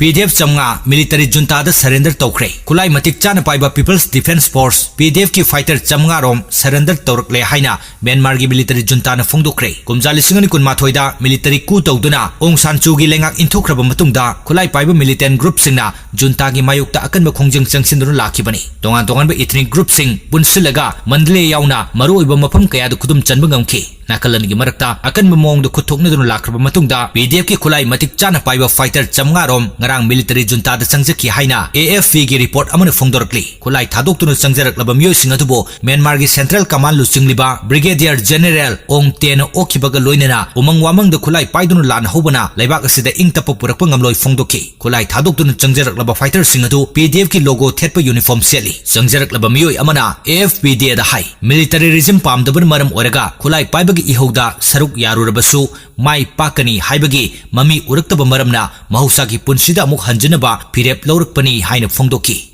PDF Chamga military junta da surrender toukhre kulai matik chana paiba People's Defense Force PDF ki fighter Chamga rom surrender tawrakle haina Myanmar gi military junta na phongdokre kumja lisingani kun mathoi da military coup tawduna Aung San Suu Kyi lengak inthokraba matungda kulai paiba militant group singna junta gi mayukta akanba khongjeng changsindu lakhibani tongan ba ethnic group sing punsilaga mandle yauna maruiba mafam kaya da kudum chanba ngamki nakalan gi marakta akanba mong da kuthoknaduna lakraba matungda PDF ki kulai matik chana paiba fighter Chamga rom ngarang military junta da changjaki haina AFP gi report amana phongdorkli kulai thadoktuno changjarak labam yoising atubo Myanmar gi Central Command lusingliba Brigadier General Ong Ten Okibaga loinena umang wamang da kulai paidunu lan hobana laibak asida ingtapa purakpa ngamloi phongdoki kulai thadoktuno changjarak laba fighter singatu PDF ki logo thetpa uniform seli changjarak laba miyoi amana AFP de da hai military regime pamdaban maram oraga kulai paibagi ihauda saruk yarurabasu mai pakani haibagi mami uraktaba maramna mahusagi punsida amuk hanjanaba pirep laurakpani haina phongdoki